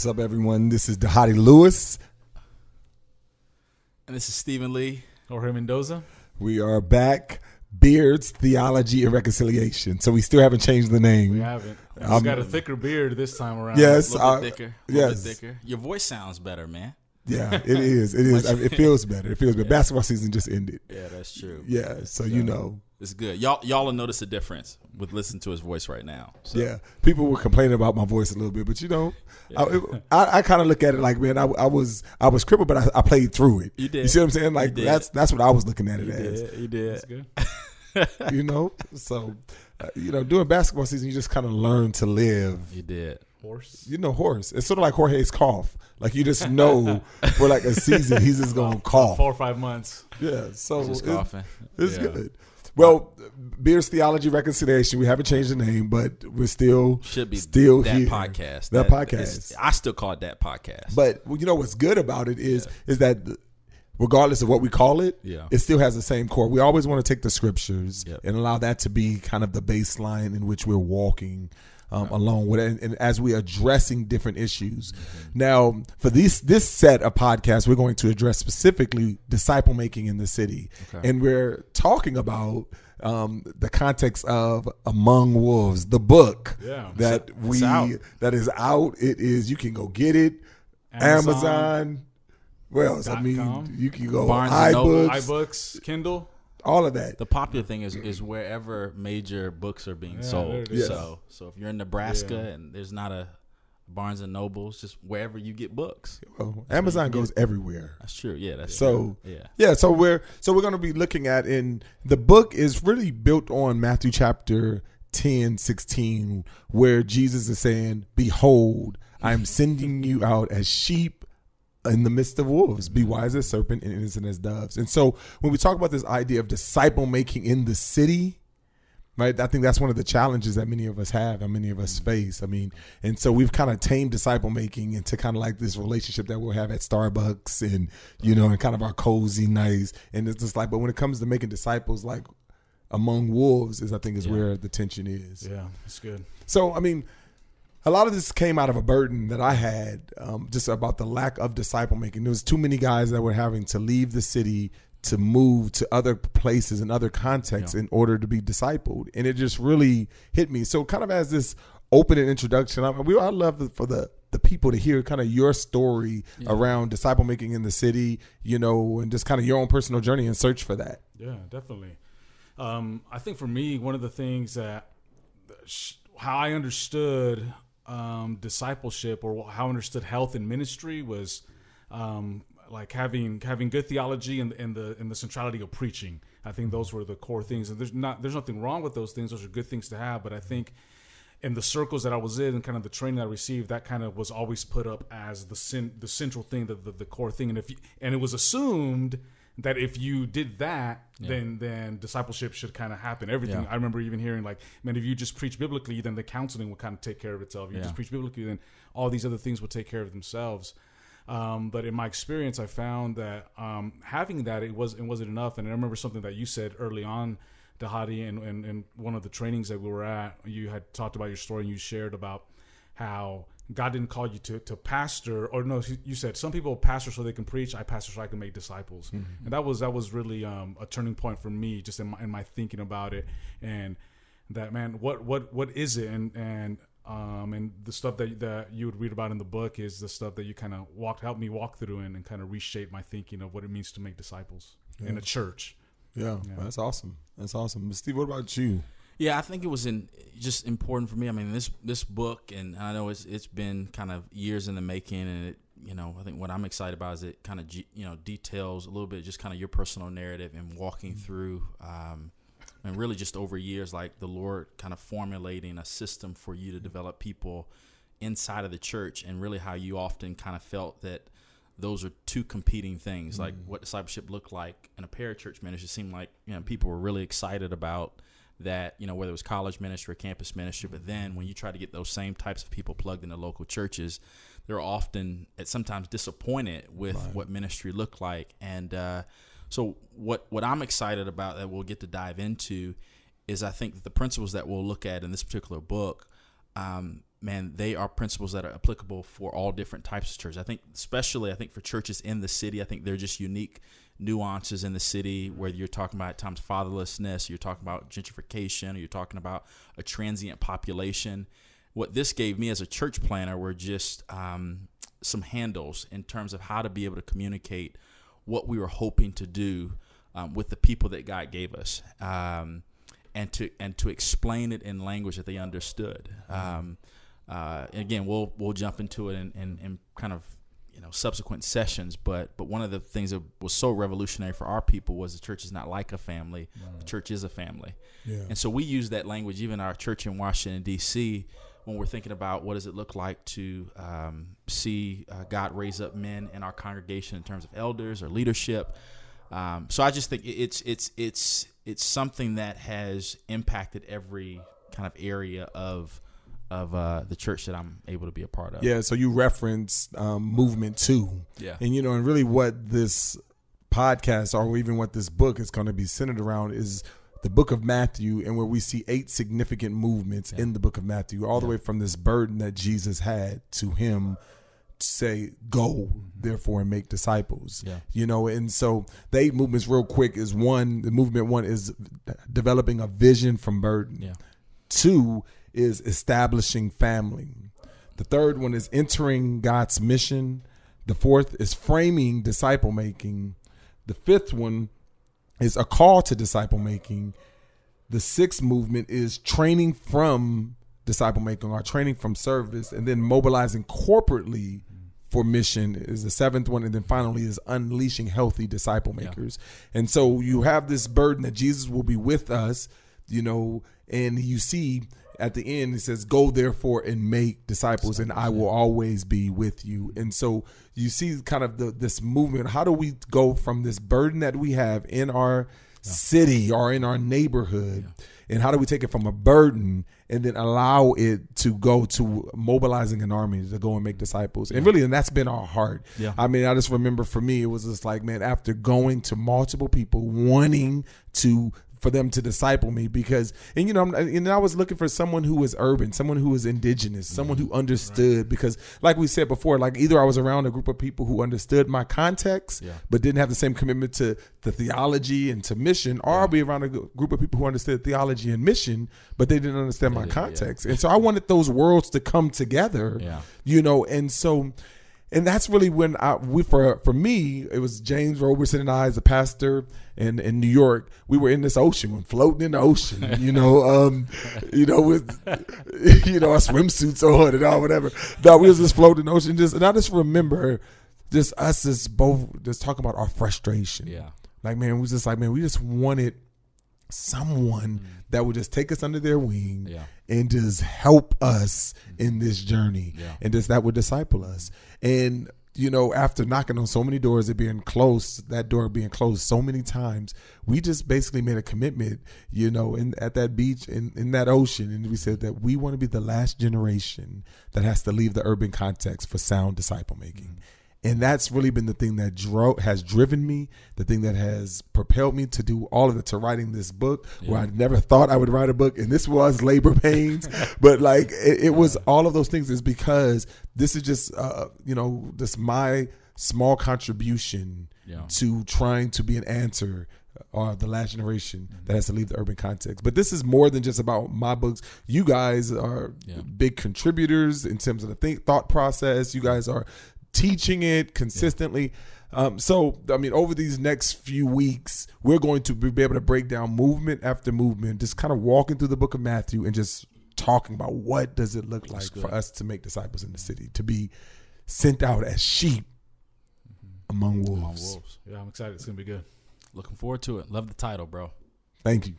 What's up, everyone? This is Dhati Lewis. And this is Stephen Lee. Jorge Mendoza. We are back. Beards, Theology, and Reconciliation. So we still haven't changed the name. We haven't. He's got a thicker beard this time around. Yes. A little bit thicker. A little bit thicker. Your voice sounds better, man. Yeah, it is. It is. It feels better. It feels better. Yeah. Basketball season just ended. Yeah, that's true. Yeah, so you know. It's good. Y'all will notice a difference with listening to his voice right now. So. Yeah, people were complaining about my voice a little bit, but you know, yeah. I kind of look at it like, man, I was crippled, but I played through it. You did. You see what I'm saying? Like that's what I was looking at it as. You did. That's good. You know, so during basketball season, you just kind of learn to live. You did. Horse. You know, horse. It's sort of like Jorge's cough. Like you just know for like a season he's just gonna cough. 4 or 5 months. Yeah. So just coughing. It's good. Well, Beards, Theology, Reconciliation. We haven't changed the name, but we're still should be still that here. Podcast. That podcast. I still call it that podcast. But you know what's good about it is that regardless of what we call it, it still has the same core. We always want to take the scriptures and allow that to be kind of the baseline in which we're walking along with it, and as we're addressing different issues. Now, for this set of podcasts, we're going to address specifically disciple making in the city, and we're talking about the context of Among Wolves, the book that is out. It is, you can go get it, Amazon. Well, I mean, you can go Barnes and Noble, iBooks, Kindle. All of that. The popular thing is wherever major books are being sold. Yes. So if you're in Nebraska and there's not a Barnes and Nobles, just wherever you get books. Well, Amazon goes everywhere. That's true. Yeah, that's true. Yeah. So we're going to be looking at, in the book is really built on Matthew chapter 10:16, where Jesus is saying, "Behold, I am sending you out as sheep in the midst of wolves. Be wise as serpent and innocent as doves." And so when we talk about this idea of disciple making in the city, right, I think that's one of the challenges that many of us have and many of us face. I mean, and so we've kind of tamed disciple making into kind of like this relationship that we'll have at Starbucks and, and kind of our cozy nights. And it's just like, but when it comes to making disciples, like among wolves is where the tension is. Yeah, that's good. So, I mean, a lot of this came out of a burden that I had just about the lack of disciple making. There was too many guys that were having to leave the city to move to other places and other contexts in order to be discipled. And it just really hit me. So kind of as this opening introduction, I'd love for the people to hear kind of your story around disciple making in the city, and just kind of your own personal journey and search for that. Yeah, definitely. I think for me, one of the things that how I understood discipleship, or how I understood health and ministry, was like having good theology and the centrality of preaching. I think those were the core things, and there's nothing wrong with those things. Those are good things to have, but I think in the circles that I was in and kind of the training I received, that kind of was always put up as the central thing, the core thing, and it was assumed that if you did that, then discipleship should kind of happen. Everything. I remember even hearing like, man, if you just preach biblically, then the counseling will kind of take care of itself. You just preach biblically, then all these other things will take care of themselves. But in my experience, I found that having that, it wasn't enough. And I remember something that you said early on, Dhati, and one of the trainings that we were at, you had talked about your story, and you shared about how God didn't call you to pastor, or no, you said some people pastor so they can preach. I pastor so I can make disciples, and that was really a turning point for me, just in my thinking about it. And that, man, what is it? And the stuff that you would read about in the book is the stuff that you kind of helped me walk through and kind of reshape my thinking of what it means to make disciples in a church. Yeah, that's awesome. That's awesome. Steve, what about you? Yeah, I think it was just important for me. I mean, this book, and I know it's been kind of years in the making, and it, I think what I'm excited about is it kind of details a little bit just kind of your personal narrative and walking through, and really just over years, like the Lord kind of formulating a system for you to develop people inside of the church, and really how you often kind of felt that those are two competing things, like what discipleship looked like in a parachurch ministry. It seemed like people were really excited about that, whether it was college ministry or campus ministry. But then when you try to get those same types of people plugged into local churches, they're often sometimes disappointed with what ministry looked like. And so what I'm excited about that we'll get to dive into is, I think, the principles that we'll look at in this particular book man, they are principles that are applicable for all different types of churches. I think for churches in the city, I think they're just unique nuances in the city where you're talking about at times fatherlessness, you're talking about gentrification, or you're talking about a transient population. What this gave me as a church planner were just some handles in terms of how to be able to communicate what we were hoping to do with the people that God gave us, and to explain it in language that they understood. Again, we'll jump into it in kind of subsequent sessions, but one of the things that was so revolutionary for our people was the church is not like a family. Right. The church is a family. Yeah. And so we use that language, even our church in Washington, D.C., when we're thinking about what does it look like to see God raise up men in our congregation in terms of elders or leadership. So I just think it's something that has impacted every kind of area of the church that I'm able to be a part of. Yeah. So you referenced movement 2. Yeah. And and really what this podcast or even what this book is going to be centered around is the book of Matthew, and where we see 8 significant movements in the book of Matthew, all the way from this burden that Jesus had to him say, go therefore and make disciples. And so the 8 movements real quick is movement 1 is developing a vision from burden. 2 is establishing family. The 3rd one is entering God's mission. The 4th is framing disciple making. The 5th one is a call to disciple making. The 6th movement is training from disciple making or training from service, and then mobilizing corporately for mission is the 7th one. And then finally is unleashing healthy disciple makers. And so you have this burden that Jesus will be with us, and you see at the end, it says, go therefore and make disciples, and I will always be with you. And so you see kind of this movement. How do we go from this burden that we have in our city or in our neighborhood, and how do we take it from a burden and then allow it to go to mobilizing an army to go and make disciples? And really, and that's been our heart. I mean, I just remember for me, it was just like, man, after going to multiple people wanting for them to disciple me, because, and I was looking for someone who was urban, someone who was indigenous, someone who understood, because like we said before, like either I was around a group of people who understood my context, but didn't have the same commitment to the theology and to mission, or I'll be around a group of people who understood theology and mission, but they didn't understand my context. And so I wanted those worlds to come together, and so, and that's really when for me, it was James Roberson and I, as a pastor in New York, we were in this ocean, floating in the ocean, with, our swimsuits on and all, whatever. No, we was just floating in the ocean. And I just remember just us as both just talking about our frustration. Like, man, we just wanted someone that would just take us under their wing and just help us in this journey, and just that would disciple us. And after knocking on so many doors, that door being closed so many times, we just basically made a commitment, at that beach, in that ocean, and we said that we want to be the last generation that has to leave the urban context for sound disciple making. And that's really been the thing that has driven me, the thing that has propelled me to do all of it, to writing this book, where I never thought I would write a book. And this was labor pains, but like it was all of those things, is because this is just, just my small contribution to trying to be an answer, or the last generation that has to leave the urban context. But this is more than just about my books. You guys are big contributors in terms of the thought process. You guys are teaching it consistently. So, I mean, over these next few weeks, we're going to be able to break down movement after movement, just kind of walking through the book of Matthew and just talking about what does it look like for us to make disciples in the city, to be sent out as sheep among wolves. Yeah, I'm excited. It's going to be good. Looking forward to it. Love the title, bro. Thank you.